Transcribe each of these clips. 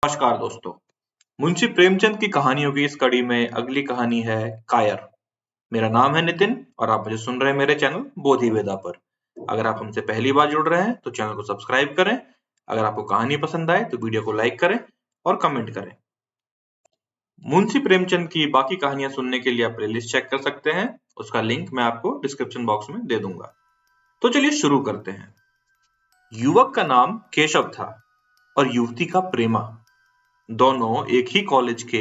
नमस्कार दोस्तों। मुंशी प्रेमचंद की कहानियों की इस कड़ी में अगली कहानी है कायर। मेरा नाम है नितिन और आप मुझे सुन रहे हैं मेरे चैनल बोधि वेदा पर। अगर आप हमसे पहली बार जुड़ रहे हैं तो चैनल को सब्सक्राइब करें। अगर आपको कहानी पसंद आए तो वीडियो को लाइक करें और कमेंट करें। मुंशी प्रेमचंद की बाकी कहानियां सुनने के लिए आप प्लेलिस्ट चेक कर सकते हैं। उसका लिंक मैं आपको डिस्क्रिप्शन बॉक्स में दे दूंगा। तो चलिए शुरू करते हैं। युवक का नाम केशव था और युवती का प्रेमा। दोनों एक ही कॉलेज के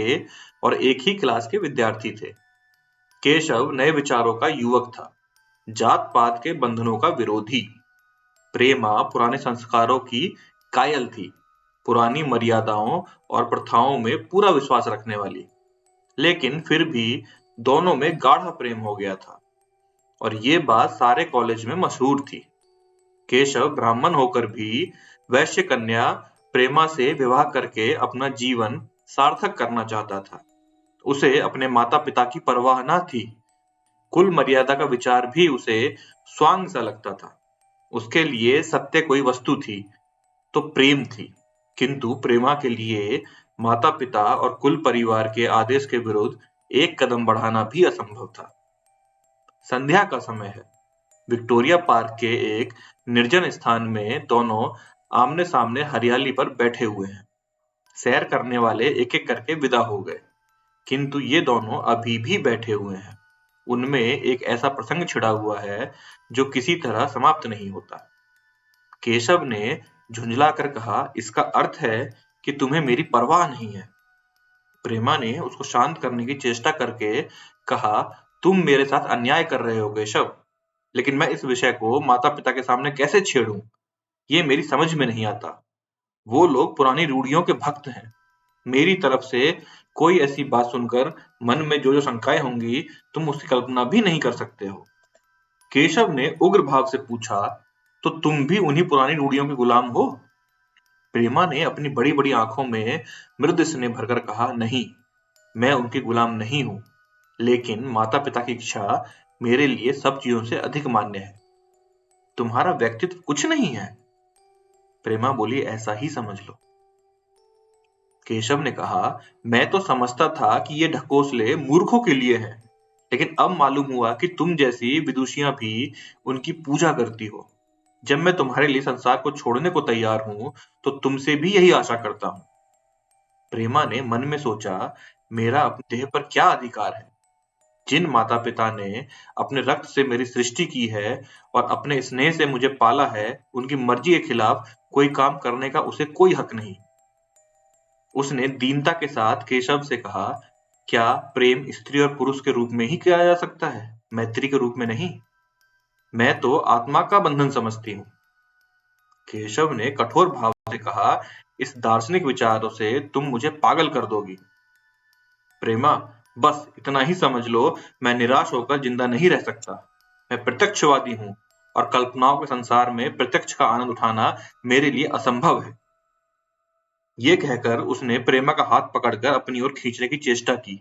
और एक ही क्लास के विद्यार्थी थे। केशव नए विचारों का युवक था, जात पात के बंधनों का विरोधी। प्रेमा पुराने संस्कारों की कायल थी, पुरानी मर्यादाओं और प्रथाओं में पूरा विश्वास रखने वाली। लेकिन फिर भी दोनों में गाढ़ा प्रेम हो गया था और ये बात सारे कॉलेज में मशहूर थी। केशव ब्राह्मण होकर भी वैश्य कन्या प्रेमा से विवाह करके अपना जीवन सार्थक करना चाहता था। उसे अपने माता पिता की परवाह न थी। कुल मर्यादा का विचार भी उसे स्वांग सा लगता था। उसके लिए सत्य कोई वस्तु थी तो प्रेम थी, किंतु प्रेमा के लिए माता पिता और कुल परिवार के आदेश के विरुद्ध एक कदम बढ़ाना भी असंभव था। संध्या का समय है। विक्टोरिया पार्क के एक निर्जन स्थान में दोनों आमने सामने हरियाली पर बैठे हुए हैं। सैर करने वाले एक एक करके विदा हो गए, किंतु ये दोनों अभी भी बैठे हुए हैं। उनमें एक ऐसा प्रसंग छिड़ा हुआ है जो किसी तरह समाप्त नहीं होता। केशव ने झुंझलाकर कहा, इसका अर्थ है कि तुम्हें मेरी परवाह नहीं है। प्रेमा ने उसको शांत करने की चेष्टा करके कहा, तुम मेरे साथ अन्याय कर रहे हो केशव, लेकिन मैं इस विषय को माता पिता के सामने कैसे छेड़ूं? ये मेरी समझ में नहीं आता। वो लोग पुरानी रूढ़ियों के भक्त हैं। मेरी तरफ से कोई ऐसी बात सुनकर मन में जो जो शंकाएं होंगी, तुम उसकी कल्पना भी नहीं कर सकते हो। केशव ने उग्र भाव से पूछा, तो तुम भी उन्हीं पुरानी रूढ़ियों के गुलाम हो? प्रेमा ने अपनी बड़ी बड़ी आंखों में मृदु स्नेह भरकर कहा, नहीं, मैं उनकी गुलाम नहीं हूं, लेकिन माता पिता की इच्छा मेरे लिए सब चीजों से अधिक मान्य है। तुम्हारा व्यक्तित्व कुछ नहीं है? प्रेमा बोली, ऐसा ही समझ लो। केशव ने कहा, मैं तो समझता था कि ये ढकोसले मूर्खों के लिए हैं, लेकिन अब मालूम हुआ कि तुम जैसी विदुषियां भी उनकी पूजा करती हो। जब मैं तुम्हारे लिए संसार को छोड़ने को तैयार हूं, तो तुमसे भी यही आशा करता हूं। प्रेमा ने मन में सोचा, मेरा अपने देह पर क्या अधिकार है? जिन माता पिता ने अपने रक्त से मेरी सृष्टि की है और अपने स्नेह से मुझे पाला है, उनकी मर्जी के खिलाफ कोई काम करने का उसे कोई हक नहीं। उसने दीनता के साथ केशव से कहा, क्या प्रेम स्त्री और पुरुष के रूप में ही किया जा सकता है, मैत्री के रूप में नहीं? मैं तो आत्मा का बंधन समझती हूँ। केशव ने कठोर भाव से कहा, इस दार्शनिक विचारों से तुम मुझे पागल कर दोगी। प्रेमा, बस इतना ही समझ लो, मैं निराश होकर जिंदा नहीं रह सकता। मैं प्रत्यक्षवादी हूँ और कल्पनाओं के संसार में प्रत्यक्ष का आनंद उठाना मेरे लिए असंभव है। ये कहकर उसने प्रेमा का हाथ पकड़कर अपनी ओर खींचने की चेष्टा की।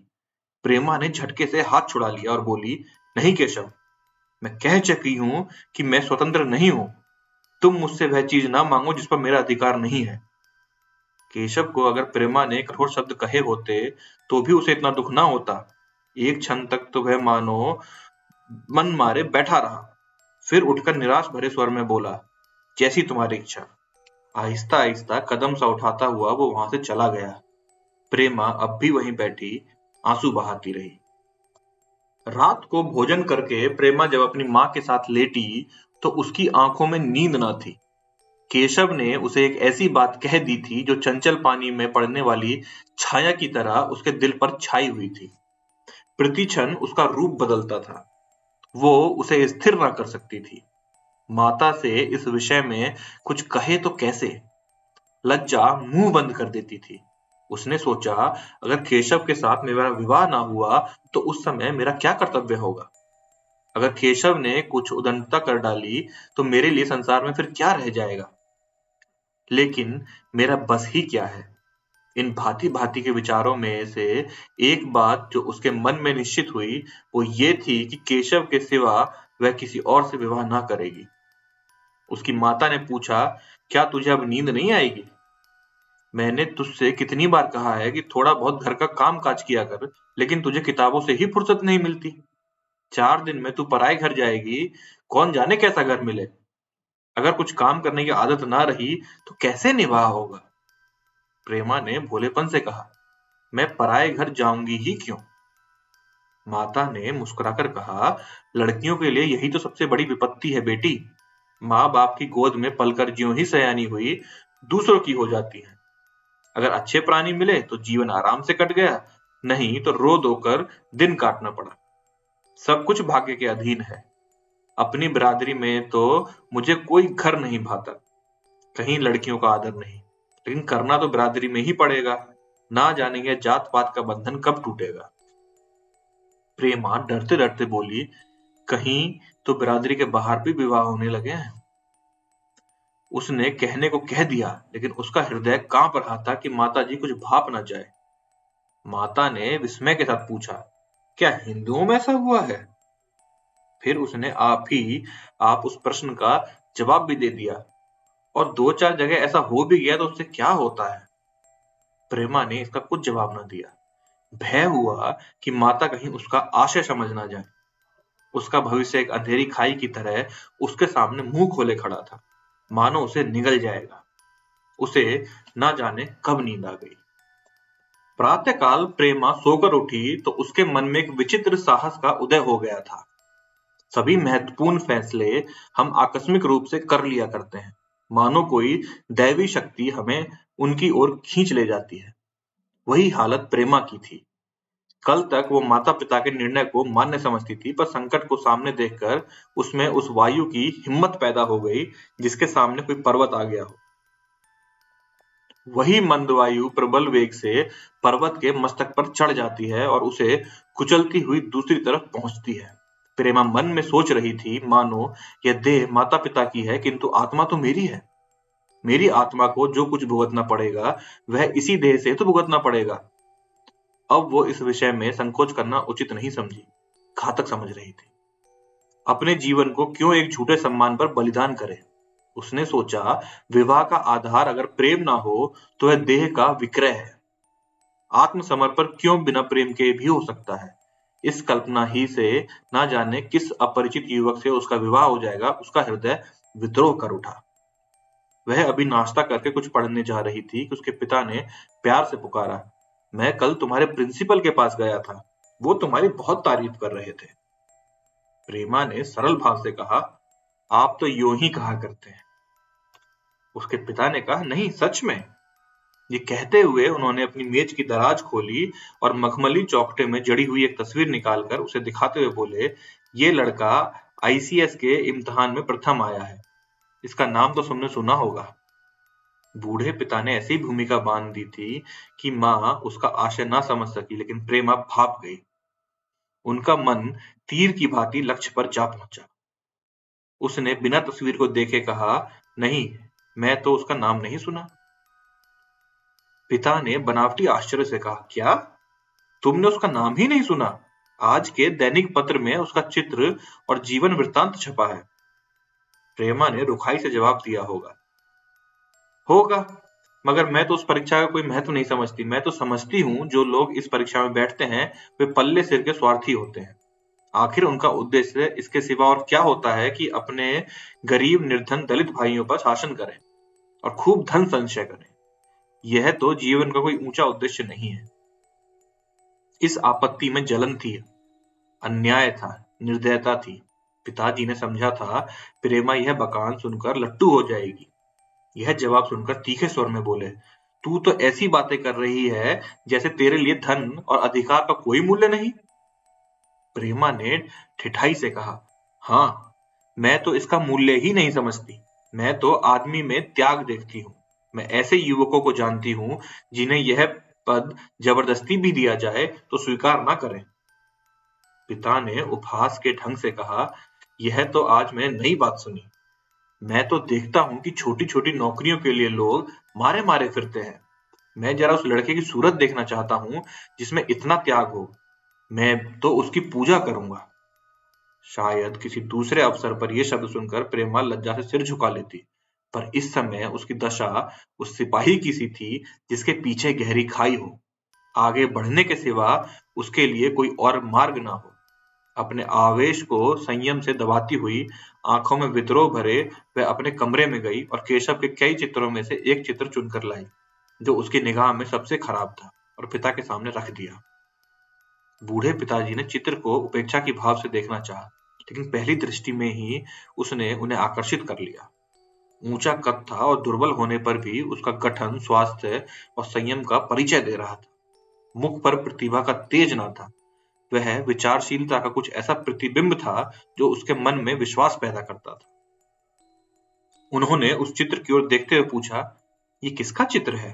प्रेमा ने झटके से हाथ छुड़ा लिया और बोली, नहीं केशव, मैं कह चुकी हूं कि मैं स्वतंत्र नहीं हूं। तुम मुझसे वह चीज ना मांगो जिस पर मेरा अधिकार नहीं है। केशव को अगर प्रेमा ने कठोर शब्द कहे होते तो भी उसे इतना दुख ना होता। एक क्षण तक तो वह मानो मन मारे बैठा रहा, फिर उठकर निराश भरे स्वर में बोला, जैसी तुम्हारी इच्छा। आहिस्ता आहिस्ता कदम सा उठाता हुआ वो वहां से चला गया। प्रेमा अब भी वहीं बैठी आंसू बहाती रही। रात को भोजन करके प्रेमा जब अपनी मां के साथ लेटी तो उसकी आंखों में नींद न थी। केशव ने उसे एक ऐसी बात कह दी थी जो चंचल पानी में पड़ने वाली छाया की तरह उसके दिल पर छाई हुई थी। प्रतिक्षण उसका रूप बदलता था। वो उसे स्थिर न कर सकती थी। माता से इस विषय में कुछ कहे तो कैसे? लज्जा मुंह बंद कर देती थी। उसने सोचा, अगर केशव के साथ मेरा विवाह ना हुआ तो उस समय मेरा क्या कर्तव्य होगा? अगर केशव ने कुछ उदंडता कर डाली तो मेरे लिए संसार में फिर क्या रह जाएगा? लेकिन मेरा बस ही क्या है? इन भांति भांति के विचारों में से एक बात जो उसके मन में निश्चित हुई वो ये थी कि केशव के सिवा वह किसी और से विवाह ना करेगी। उसकी माता ने पूछा, क्या तुझे अब नींद नहीं आएगी? मैंने तुझसे कितनी बार कहा है कि थोड़ा बहुत घर का काम काज किया कर, लेकिन तुझे किताबों से ही फुर्सत नहीं मिलती। 4 दिन में तू पराए घर जाएगी, कौन जाने कैसा घर मिले। अगर कुछ काम करने की आदत ना रही तो कैसे निभाया होगा। प्रेमा ने भोलेपन से कहा, मैं पराए घर जाऊंगी ही क्यों। माता ने मुस्कुराकर कहा, लड़कियों के लिए यही तो सबसे बड़ी विपत्ति है बेटी। माँ बाप की गोद में पलकर ज्यों ही सयानी हुई, दूसरों की हो जाती है। अगर अच्छे प्राणी मिले तो जीवन आराम से कट गया, नहीं तो रो धो कर दिन काटना पड़ा। सब कुछ भाग्य के अधीन है। अपनी बिरादरी में तो मुझे कोई घर नहीं भाता, कहीं लड़कियों का आदर नहीं, लेकिन करना तो बिरादरी में ही पड़ेगा। ना जाने ये जात पात का बंधन कब टूटेगा। प्रेमा डरते डरते बोली, कहीं तो बिरादरी के बाहर भी विवाह होने लगे हैं। उसने कहने को कह दिया, लेकिन उसका हृदय कांप रहा था कि माताजी कुछ भाप न जाए। माता ने विस्मय के साथ पूछा, क्या हिंदुओं में ऐसा हुआ है। फिर उसने आप उस प्रश्न का जवाब भी दे दिया, और 2-4 जगह ऐसा हो भी गया तो उससे क्या होता है। प्रेमा ने इसका कुछ जवाब न दिया। भय हुआ कि माता कहीं उसका आशय समझ ना जाए। उसका भविष्य एक अंधेरी खाई की तरह उसके सामने मुंह खोले खड़ा था, मानो उसे निगल जाएगा। उसे ना जाने कब नींद आ गई। प्रातःकाल प्रेमा सोकर उठी तो उसके मन में एक विचित्र साहस का उदय हो गया था। सभी महत्वपूर्ण फैसले हम आकस्मिक रूप से कर लिया करते हैं, मानो कोई दैवी शक्ति हमें उनकी ओर खींच ले जाती है। वही हालत प्रेमा की थी। कल तक वो माता-पिता के निर्णय को मान्य समझती थी, पर संकट को सामने देखकर उसमें उस वायु की हिम्मत पैदा हो गई, जिसके सामने कोई पर्वत आ गया हो। वही मंद वायु प्रबल वेग से पर्वत के मस्तक पर चढ़ जाती है और उसे कुचलती हुई दूसरी तरफ पहुंचती है। प्रेमा मन में सोच रही थी, मानो यह देह माता-पिता की है, किंतु आत्मा तो मेरी है। मेरी आत्मा को जो कुछ भुगतना पड़ेगा, वह इसी देह से तो भुगतना पड़ेगा। अब वो इस विषय में संकोच करना उचित नहीं समझी, घातक समझ रही थी। अपने जीवन को क्यों एक झूठे सम्मान पर बलिदान करे। उसने सोचा, विवाह का आधार अगर प्रेम ना हो तो वह देह का विक्रय है। आत्मसमर्पण क्यों बिना प्रेम के भी हो सकता है। इस कल्पना ही से ना जाने किस अपरिचित युवक से उसका विवाह हो जाएगा, उसका हृदय विद्रोह कर उठा। वह अभी नाश्ता करके कुछ पढ़ने जा रही थी कि उसके पिता ने प्यार से पुकारा, मैं कल तुम्हारे प्रिंसिपल के पास गया था, वो तुम्हारी बहुत तारीफ कर रहे थे। प्रेमा ने सरल भाव से कहा, आप तो यूं ही कहा करते हैं। उसके पिता ने कहा, नहीं सच में। ये कहते हुए उन्होंने अपनी मेज की दराज खोली और मखमली चौखटे में जड़ी हुई एक तस्वीर निकालकर उसे दिखाते हुए बोले, ये लड़का आईसीएस के इम्तिहान में प्रथम आया है, इसका नाम तो तुमने सुना होगा। बूढ़े पिता ने ऐसी भूमिका बांध दी थी कि माँ उसका आशय ना समझ सकी, लेकिन प्रेमा भाप गई। उनका मन तीर की भांति लक्ष्य पर जा पहुंचा। उसने बिना तस्वीर को देखे कहा, नहीं, मैं तो उसका नाम नहीं सुना। पिता ने बनावटी आश्चर्य से कहा, क्या तुमने उसका नाम ही नहीं सुना। आज के दैनिक पत्र में उसका चित्र और जीवन वृत्तांत छपा है। प्रेमा ने रुखाई से जवाब दिया, होगा, मगर मैं तो उस परीक्षा का कोई महत्व नहीं समझती। मैं तो समझती हूँ जो लोग इस परीक्षा में बैठते हैं वे पल्ले सिर के स्वार्थी होते हैं। आखिर उनका उद्देश्य इसके सिवा और क्या होता है कि अपने गरीब निर्धन दलित भाइयों पर शासन करें और खूब धन संचय करें। यह तो जीवन का कोई ऊंचा उद्देश्य नहीं है। इस आपत्ति में जलन थी, अन्याय था, निर्दयता थी। पिताजी ने समझा था प्रेमा यह बकान सुनकर लट्टू हो जाएगी। यह जवाब सुनकर तीखे स्वर में बोले, तू तो ऐसी बातें कर रही है जैसे तेरे लिए धन और अधिकार का कोई मूल्य नहीं। प्रेमा ने ठिठाई से कहा, हाँ, मैं तो इसका मूल्य ही नहीं समझती। मैं तो आदमी में त्याग देखती हूँ। मैं ऐसे युवकों को जानती हूँ जिन्हें यह पद जबरदस्ती भी दिया जाए तो स्वीकार ना करें। पिता ने उपहास के ढंग से कहा, यह तो आज मैंने नई बात सुनी। मैं तो देखता हूँ कि छोटी-छोटी नौकरियों के लिए लोग मारे-मारे फिरते हैं। मैं जरा उस लड़के की सूरत देखना चाहता हूँ जिसमें इतना त्याग हो। मैं तो उसकी पूजा करूंगा। शायद किसी दूसरे अवसर पर ये शब्द सुनकर प्रेमा लज्जा से सिर झुका लेती, पर इस समय उसकी दशा उस सिपाही की सी थी जिसके पीछे गहरी खाई हो, आगे बढ़ने के सिवा उसके लिए कोई और मार्ग ना हो। अपने आवेश को संयम से दबाती हुई, आंखों में विद्रोह भरे, वह अपने कमरे में गई और केशव के कई चित्रों में से एक चित्र चुनकर लाई, जो उसकी निगाह में सबसे खराब था, और पिता के सामने रख दिया। बूढ़े पिताजी ने चित्र को उपेक्षा की भाव से देखना चाहा, लेकिन पहली दृष्टि में ही उसने उन्हें आकर्षित कर लिया। ऊंचा कद था और दुर्बल होने पर भी उसका गठन स्वास्थ्य और संयम का परिचय दे रहा था। मुख पर प्रतिभा का तेज ना था, वह विचारशीलता का कुछ ऐसा प्रतिबिंब था जो उसके मन में विश्वास पैदा करता था। उन्होंने उस चित्र की ओर देखते हुए पूछा, ये किसका चित्र है?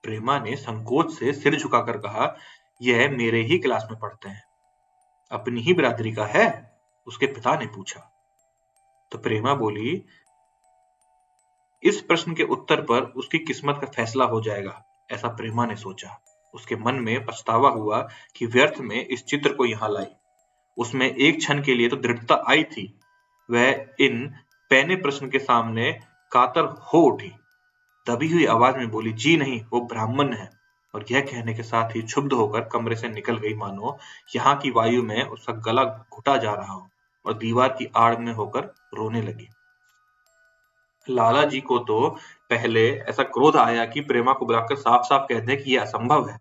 प्रेमा ने संकोच से सिर झुकाकर कहा, यह मेरे ही क्लास में पढ़ते हैं। अपनी ही बिरादरी का है? उसके पिता ने पूछा। तो प्रेमा बोली, इस प्रश्न के उत्तर पर उसकी किस्मत का फैसला हो जाएगा, ऐसा प्रेमा ने सोचा। उसके मन में पछतावा हुआ कि व्यर्थ में इस चित्र को यहाँ लाई। उसमें एक क्षण के लिए तो दृढ़ता आई थी। वह इन पैने प्रश्न के सामने कातर हो उठी। दबी हुई आवाज में बोली, जी नहीं, वो ब्राह्मण है। और यह कहने के साथ ही क्षुब्ध होकर कमरे से निकल गई, मानो यहाँ की वायु में उसका गला घुटा जा रहा हो, और दीवार की आड़ में होकर रोने लगी। लाला जी को तो पहले ऐसा क्रोध आया कि प्रेमा को बुलाकर साफ साफ कह दें कि यह असंभव है।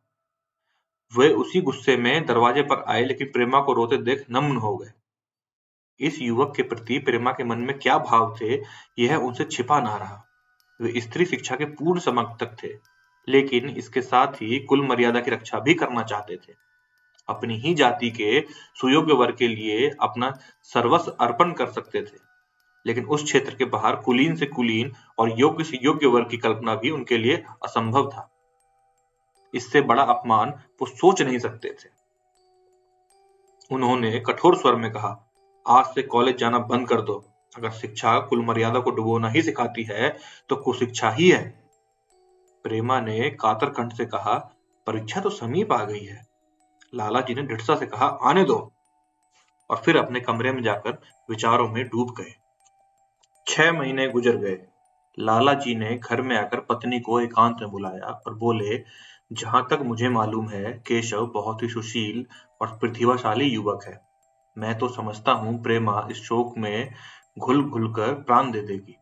वे उसी गुस्से में दरवाजे पर आए, लेकिन प्रेमा को रोते देख नम्न हो गए। इस युवक के प्रति प्रेमा के मन में क्या भाव थे, यह उनसे छिपा ना रहा। वे स्त्री शिक्षा के पूर्ण समर्थक थे, लेकिन इसके साथ ही कुल मर्यादा की रक्षा भी करना चाहते थे। अपनी ही जाति के सुयोग्य वर्ग के लिए अपना सर्वस्व अर्पण कर सकते थे, लेकिन उस क्षेत्र के बाहर कुलीन से कुलीन और योग्य से योग्य वर्ग की कल्पना भी उनके लिए असंभव था। इससे बड़ा अपमान वो सोच नहीं सकते थे। उन्होंने कठोर स्वर में कहा, आज से कॉलेज जाना बंद कर दो। अगर शिक्षा कुल मर्यादा को डुबोना ही सिखाती है तो कुशिक्षा ही है। प्रेमा ने कातर कंठ से कहा, परीक्षा तो समीप आ गई है। लाला जी ने दृढ़ता से कहा, आने दो, और फिर अपने कमरे में जाकर विचारों में डूब गए। 6 महीने गुजर गए। लाला जी ने घर में आकर पत्नी को एकांत में बुलाया और बोले, जहां तक मुझे मालूम है, केशव बहुत ही सुशील और प्रतिभाशाली युवक है। मैं तो समझता हूँ प्रेमा इस शोक में घुल घुलकर प्राण दे देगी।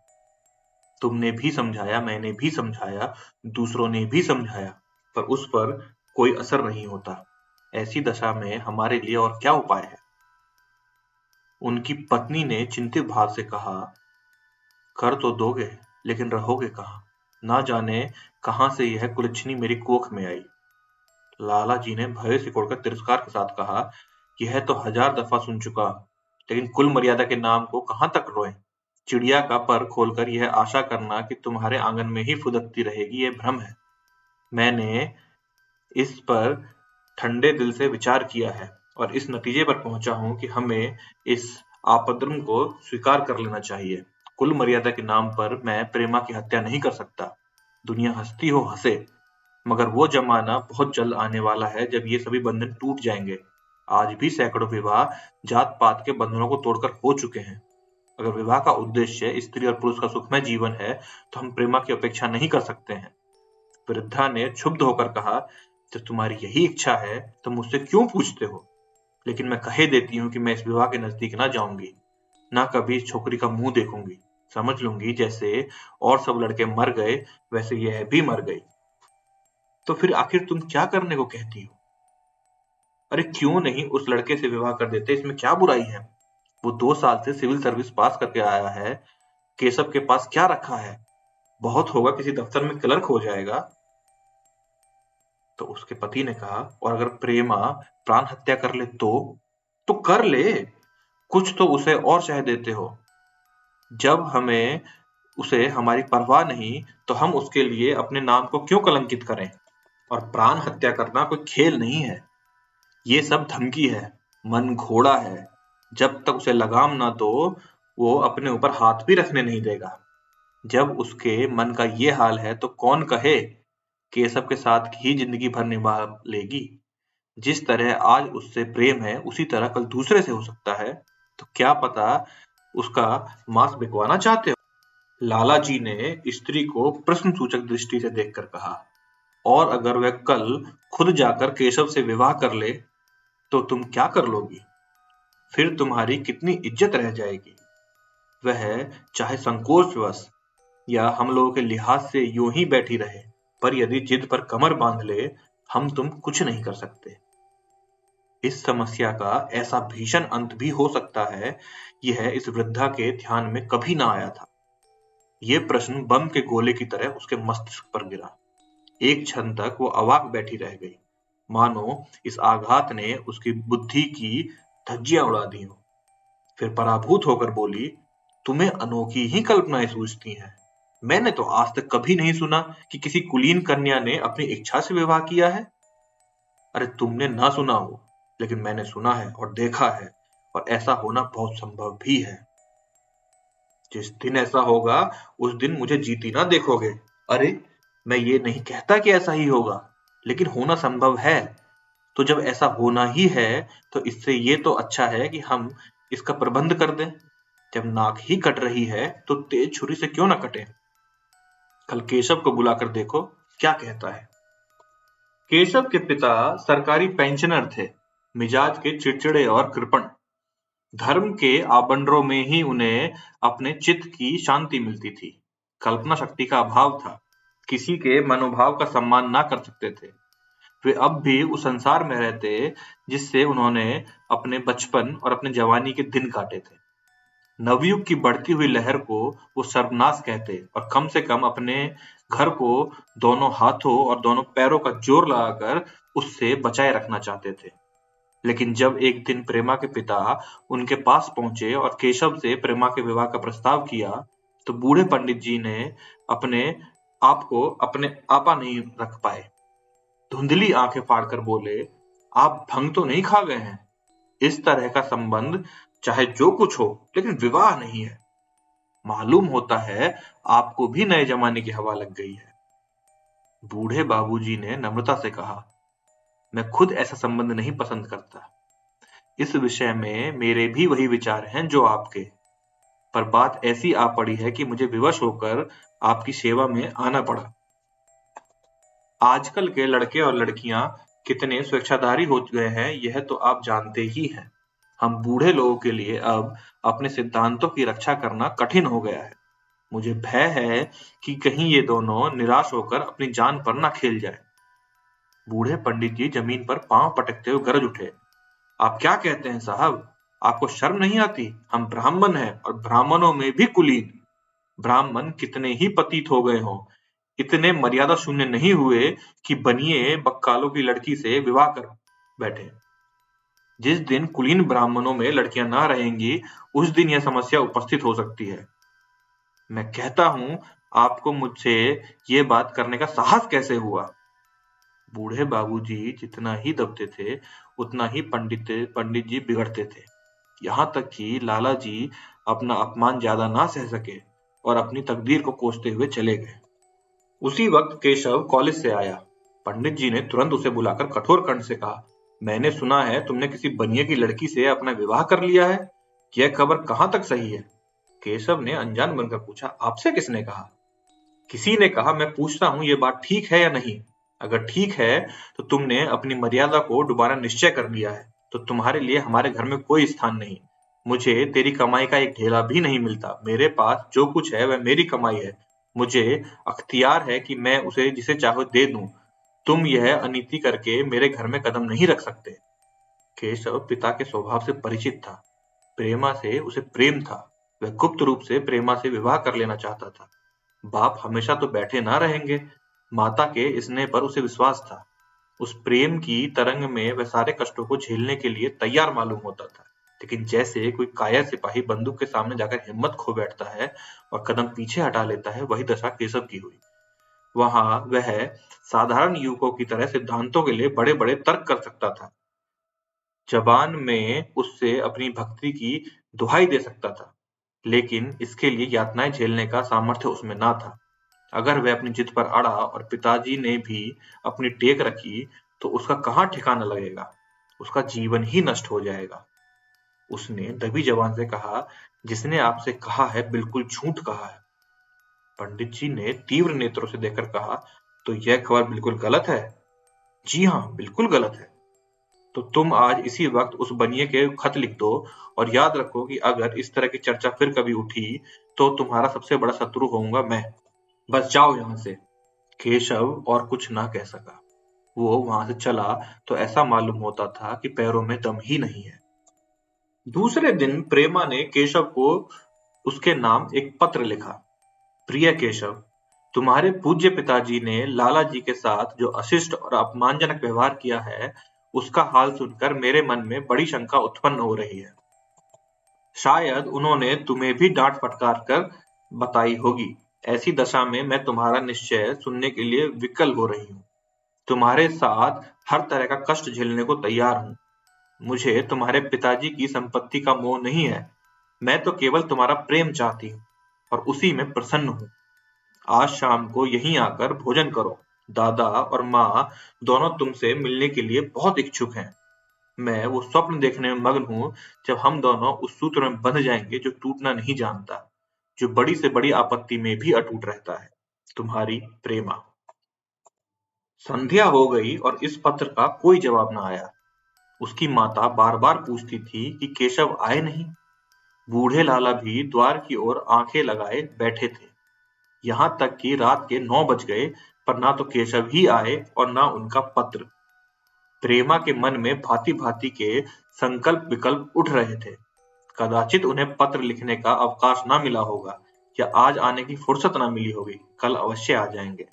तुमने भी समझाया, मैंने भी समझाया, दूसरों ने भी समझाया, पर उस पर कोई असर नहीं होता। ऐसी दशा में हमारे लिए और क्या उपाय है? उनकी पत्नी ने चिंतित भाव से कहा, कर तो दोगे, लेकिन रहोगे कहाँ? ना जाने कहाँ से यह कुलच्छनी मेरी कोख में आई। लाला जी ने भय सिकोड़कर तिरस्कार के साथ कहा, यह तो 1000 दफा सुन चुका, लेकिन कुल मर्यादा के नाम को कहाँ तक रोएं? चिड़िया का पर खोलकर यह आशा करना कि तुम्हारे आंगन में ही फुदकती रहेगी, यह भ्रम है। मैंने इस पर ठंडे दिल से विचार किया है और इस नतीजे पर पहुंचा हूं कि हमें इस आपद्रम को स्वीकार कर लेना चाहिए। कुल मर्यादा के नाम पर मैं प्रेमा की हत्या नहीं कर सकता। दुनिया हंसती हो हंसे, मगर वो जमाना बहुत जल्द आने वाला है जब ये सभी बंधन टूट जाएंगे। आज भी सैकड़ों विवाह जात पात के बंधनों को तोड़कर हो चुके हैं। अगर विवाह का उद्देश्य स्त्री और पुरुष का सुखमय जीवन है, तो हम प्रेमा की अपेक्षा नहीं कर सकते हैं। वृद्धा ने क्षुब्ध होकर कहा, जब तुम्हारी यही इच्छा है तो मुझसे क्यों पूछते हो? लेकिन मैं कहे देती हूँ कि मैं इस विवाह के नजदीक ना जाऊंगी, ना कभी इस छोकरी का मुंह देखूंगी। समझ लूंगी जैसे और सब लड़के मर गए, वैसे यह भी मर गई। तो फिर आखिर तुम क्या करने को कहती हो? अरे क्यों नहीं उस लड़के से विवाह कर देते, इसमें क्या बुराई है? वो 2 साल से सिविल सर्विस पास करके आया है। केशव के पास क्या रखा है? बहुत होगा किसी दफ्तर में क्लर्क हो जाएगा। तो उसके पति ने कहा, और अगर प्रेमा प्राण हत्या कर ले तो कर ले। कुछ तो उसे और सह देते हो। जब हमें उसे हमारी परवाह नहीं, तो हम उसके लिए अपने नाम को क्यों कलंकित करें? और प्राण हत्या करना कोई खेल नहीं है। ये सब धमकी है। मन घोड़ा है। जब तक उसे लगाम ना दो, वो अपने ऊपर हाथ भी रखने नहीं देगा। जब उसके मन का ये हाल है तो कौन कहे केशव के साथ ही जिंदगी भर निभा लेगी। जिस तरह आज उससे प्रेम है, उसी तरह कल दूसरे से हो सकता है। तो क्या पता उसका मांस बिकवाना चाहते हो? लाला जी ने स्त्री को प्रश्न सूचक दृष्टि से देखकर कहा, और अगर वह कल खुद जाकर केशव से विवाह कर ले तो तुम क्या कर लोगी? फिर तुम्हारी कितनी इज्जत रह जाएगी? वह चाहे संकोचवश या हम लोगों के लिहाज से यूं ही बैठी रहे, पर यदि जिद पर कमर बांध ले, हम तुम कुछ नहीं कर सकते। इस समस्या का ऐसा भीषण अंत भी हो सकता है, यह इस वृद्धा के ध्यान में कभी ना आया था। ये प्रश्न बम के गोले की तरह उसके मस्तिष्क पर गिरा। एक क्षण तक वो अवाक बैठी रह गई, मानो इस आघात ने उसकी बुद्धि की धज्जियां उड़ा दी हो। फिर पराभूत होकर बोली, तुम्हें अनोखी ही कल्पनाएं सूझती हैं। मैंने तो आज तक कभी नहीं सुना कि किसी कुलीन कन्या ने अपनी इच्छा से विवाह किया है। अरे तुमने ना सुना हो, लेकिन मैंने सुना है और देखा है, और ऐसा होना बहुत संभव भी है। जिस दिन ऐसा होगा, उस दिन मुझे जीती ना देखोगे। अरे मैं ये नहीं कहता कि ऐसा ही होगा, लेकिन होना संभव है। तो जब ऐसा होना ही है, तो इससे ये तो अच्छा है कि हम इसका प्रबंध कर दें। जब नाक ही कट रही है, तो तेज छुरी से क्यों ना कटे? कल केशव को बुलाकर देखो क्या कहता है। केशव के पिता सरकारी पेंशनर थे, मिजाज के चिड़चिड़े और कृपण। धर्म के आबंडरों में ही उन्हें अपने चित्त की शांति मिलती थी। कल्पना शक्ति का अभाव था, किसी के मनोभाव का सम्मान ना कर सकते थे। वे अब भी उस संसार में रहते जिससे उन्होंने अपने बचपन और अपने जवानी के दिन काटे थे। नवयुग की बढ़ती हुई लहर को वो सर्वनाश कहते और कम से कम अपने घर को दोनों हाथों और दोनों पैरों का जोर लगाकर उससे बचाए रखना चाहते थे। लेकिन जब एक दिन प्रेमा के पिता उनके पास पहुंचे और केशव से प्रेमा के विवाह का प्रस्ताव किया, तो बूढ़े पंडित जी ने अपने आप को अपने आपा नहीं रख पाए। धुंधली आंखें फाड़कर बोले, आप भंग तो नहीं खा गए हैं? इस तरह का संबंध चाहे जो कुछ हो, लेकिन विवाह नहीं है। मालूम होता है आपको भी नए जमाने की हवा लग गई है। बूढ़े बाबूजी ने नम्रता से कहा, मैं खुद ऐसा संबंध नहीं पसंद करता। इस विषय में मेरे भी वही विचार हैं जो आपके, पर बात ऐसी आ पड़ी है कि मुझे विवश होकर आपकी सेवा में आना पड़ा। आजकल के लड़के और लड़कियां कितने स्वेच्छाधारी हो गए हैं, यह तो आप जानते ही हैं। हम बूढ़े लोगों के लिए अब अपने सिद्धांतों की रक्षा करना कठिन हो गया है। मुझे भय है कि कहीं ये दोनों निराश होकर अपनी जान पर ना खेल जाए। बूढ़े पंडित जी जमीन पर पांव पटकते हुए गरज उठे, आप क्या कहते हैं साहब? आपको शर्म नहीं आती? हम ब्राह्मण हैं, और ब्राह्मणों में भी कुलीन। ब्राह्मण कितने ही पतित हो गए हों, इतने मर्यादा शून्य नहीं हुए कि बनिए बक्कालों की लड़की से विवाह कर बैठे। जिस दिन कुलीन ब्राह्मणों में लड़कियां ना रहेंगी, उस दिन यह समस्या उपस्थित हो सकती है। मैं कहता हूं, आपको मुझसे ये बात करने का साहस कैसे हुआ? बूढ़े बाबूजी जितना ही दबते थे, उतना ही पंडित जी बिगड़ते थे। यहाँ तक कि लाला जी अपना अपमान ज्यादा ना सह सके और अपनी तकदीर को कोसते हुए चले गए। उसी वक्त केशव कॉलेज से आया। पंडित जी ने तुरंत उसे बुलाकर कठोर कंठ से कहा, मैंने सुना है तुमने किसी बनिए की लड़की से अपना विवाह कर लिया है। यह खबर कहाँ तक सही है? केशव ने अनजान बनकर पूछा, आपसे किसने कहा? किसी ने कहा, मैं पूछता हूँ ये बात ठीक है या नहीं? अगर ठीक है तो तुमने अपनी मर्यादा को दोबारा निश्चय कर लिया है, तो तुम्हारे लिए हमारे घर में कोई स्थान नहीं। मुझे तेरी कमाई का एक ढेला भी नहीं मिलता। मेरे पास जो कुछ है वह मेरी कमाई है। मुझे अख्तियार है कि मैं उसे जिसे चाहो दे दूं। तुम यह अनीति करके मेरे घर में कदम नहीं रख सकते। केशव पिता के स्वभाव से परिचित था। प्रेमा से उसे प्रेम था। वह गुप्त रूप से प्रेमा से विवाह कर लेना चाहता था। बाप हमेशा तो बैठे ना रहेंगे। माता के स्नेह पर उसे विश्वास था। उस प्रेम की तरंग में वह सारे कष्टों को झेलने के लिए तैयार मालूम होता था। लेकिन जैसे कोई कायर सिपाही बंदूक के सामने जाकर हिम्मत खो बैठता है और कदम पीछे हटा लेता है, वही दशा केशव की हुई। वहां वह साधारण युवकों की तरह सिद्धांतों के लिए बड़े बड़े तर्क कर सकता था। जबान में उससे अपनी भक्ति की दुहाई दे सकता था, लेकिन इसके लिए यातनाएं झेलने का सामर्थ्य उसमें ना था। अगर वह अपनी जिद पर अड़ा और पिताजी ने भी अपनी टेक रखी, तो उसका कहाँ ठिकाना लगेगा? उसका जीवन ही नष्ट हो जाएगा। उसने दबी जबान से कहा, जिसने आपसे कहा है बिल्कुल झूठ कहा है। पंडित जी ने तीव्र नेत्रों से देखकर कहा, तो यह खबर बिल्कुल गलत है। जी हाँ, बिल्कुल गलत है। तो तुम आज इसी वक्त उस बनिए के खत लिख दो और याद रखो कि अगर इस तरह की चर्चा फिर कभी उठी तो तुम्हारा सबसे बड़ा शत्रु होऊंगा मैं। बस जाओ यहाँ से। केशव और कुछ ना कह सका। वो वहां से चला तो ऐसा मालूम होता था कि पैरों में दम ही नहीं है। दूसरे दिन प्रेमा ने केशव को उसके नाम एक पत्र लिखा। प्रिय केशव, तुम्हारे पूज्य पिताजी ने लाला जी के साथ जो अशिष्ट और अपमानजनक व्यवहार किया है, उसका हाल सुनकर मेरे मन में बड़ी शंका उत्पन्न हो रही है। शायद उन्होंने तुम्हें भी डांट फटकार कर बताई होगी। ऐसी दशा में मैं तुम्हारा निश्चय सुनने के लिए विकल हो रही हूँ। तुम्हारे साथ हर तरह का कष्ट झेलने को तैयार हूँ। मुझे तुम्हारे पिताजी की संपत्ति का मोह नहीं है। मैं तो केवल तुम्हारा प्रेम चाहती हूँ और उसी में प्रसन्न हूँ। आज शाम को यहीं आकर भोजन करो। दादा और माँ दोनों तुमसे मिलने के लिए बहुत इच्छुक हैं। मैं वो स्वप्न देखने में मग्न हूँ जब हम दोनों उस सूत्र में बंध जाएंगे जो टूटना नहीं जानता, जो बड़ी से बड़ी आपत्ति में भी अटूट रहता है। तुम्हारी प्रेमा। संध्या हो गई और इस पत्र का कोई जवाब न आया। उसकी माता बार-बार पूछती थी कि केशव आए नहीं। बूढ़े लाला भी द्वार की ओर आंखें लगाए बैठे थे। यहाँ तक कि रात के 9 बज गए पर ना तो केशव ही आए और ना उनका पत्र। प्रेमा के मन में भांति-भांति के संकल्प विकल्प उठ रहे थे। कदाचित उन्हें पत्र लिखने का अवकाश ना मिला होगा या आज आने की फुर्सत ना मिली होगी। कल अवश्य आ जाएंगे।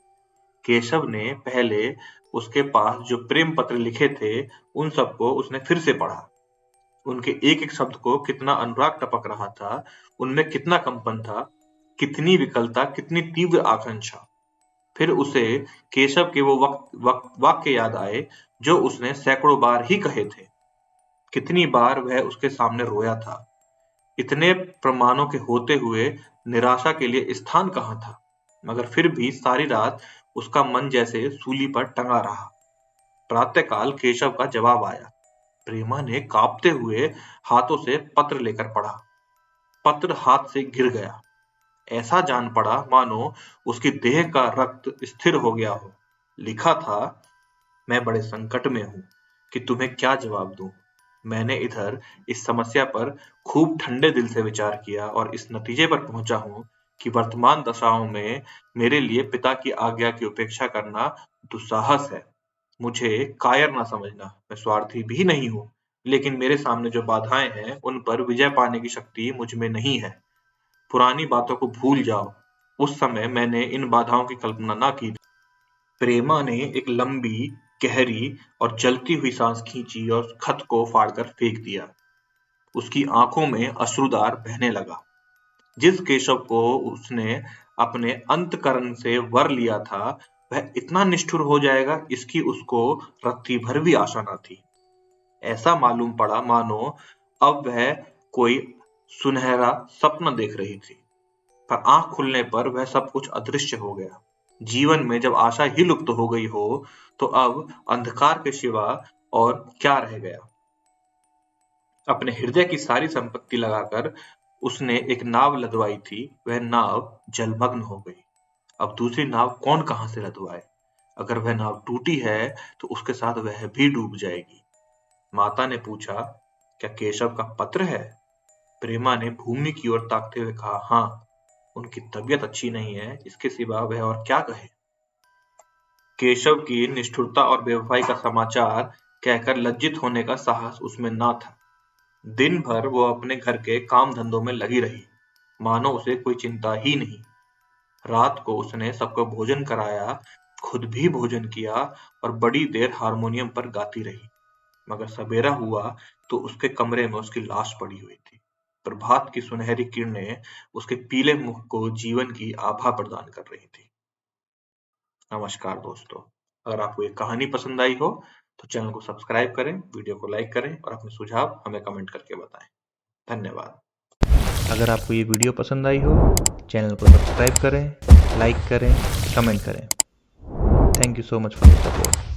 केशव ने पहले उसके पास जो प्रेम पत्र लिखे थे, उन सबको उसने फिर से पढ़ा। उनके एक-एक शब्द को कितना अनुराग टपक रहा था, उनमें कितना कंपन था, कितनी विकलता, कितनी तीव्र आकांक्षा। फिर उसे केशव के वो वाक्य याद आए जो उसने सैकड़ों बार ही कहे थे। कितनी बार वह उसके सामने रोया था। इतने प्रमाणों के होते हुए निराशा के लिए स्थान कहाँ था? मगर फिर भी सारी रात उसका मन जैसे सूली पर टंगा रहा। प्रातःकाल केशव का जवाब आया। प्रेमा ने कांपते हुए हाथों से पत्र लेकर पढ़ा। पत्र हाथ से गिर गया। ऐसा जान पड़ा मानो उसकी देह का रक्त स्थिर हो गया हो। लिखा था, मैं बड़े संकट में हूँ कि तुम्हें क्या जवाब दूं। मैंने इधर इस समस्या पर खूब ठंडे दिल से विचार किया और इस नतीजे पर पहुंचा हूँ कि वर्तमान दशाओं में मेरे लिए पिता की आज्ञा की उपेक्षा करना दुस्साहस है। मुझे कायर ना समझना, मैं स्वार्थी भी नहीं हूँ, लेकिन मेरे सामने जो बाधाएं हैं उन पर विजय पाने की शक्ति मुझ में नहीं है। पुरानी बातों को भूल जाओ। उस समय मैंने इन बाधाओं की कल्पना ना की थी। प्रेमा ने एक लंबी, गहरी और जलती हुई सांस खींची और खत को फाड़कर फेंक दिया। उसकी आंखों में अश्रुधार बहने लगा। जिस केशव को उसने अपने अंतःकरण से वर लिया था, वह इतना निष्ठुर हो जाएगा, इसकी उसको रत्ती भर भी आशा न थी। ऐसा मालूम पड़ा मानो अब वह कोई सुनहरा सपना देख रही थी, पर आंख खुलने पर वह सब कुछ अदृश्य हो गया। जीवन में जब आशा ही लुप्त हो गई हो, तो अब अंधकार के सिवा और क्या रह गया। अपने हृदय की सारी संपत्ति लगाकर उसने एक नाव लदवाई थी, वह नाव जलमग्न हो गई। अब दूसरी नाव कौन कहां से लदवाए? अगर वह नाव टूटी है तो उसके साथ वह भी डूब जाएगी। माता ने पूछा, क्या केशव का पत्र है? प्रेमा ने भूमि की ओर ताकते हुए कहा, हाँ। उनकी तबीयत अच्छी नहीं है, इसके सिवा वह और क्या कहे। केशव की निष्ठुरता और बेवफाई का समाचार कहकर लज्जित होने का साहस उसमें ना था। दिन भर वो अपने घर के काम धंधों में लगी रही, मानो उसे कोई चिंता ही नहीं। रात को उसने सबको भोजन कराया, खुद भी भोजन किया और बड़ी देर हारमोनियम पर गाती रही। मगर सवेरा हुआ तो उसके कमरे में उसकी लाश पड़ी हुई थी। प्रभात की सुनहरी किरणें उसके पीले मुख को जीवन की आभा प्रदान कर रही थी। नमस्कार दोस्तों, अगर आपको ये कहानी पसंद आई हो तो चैनल को सब्सक्राइब करें, वीडियो को लाइक करें और अपने सुझाव हमें कमेंट करके बताएं। धन्यवाद। अगर आपको ये वीडियो पसंद आई हो, चैनल को सब्सक्राइब करें, लाइक करें, कमेंट करें। Thank you so much for the support.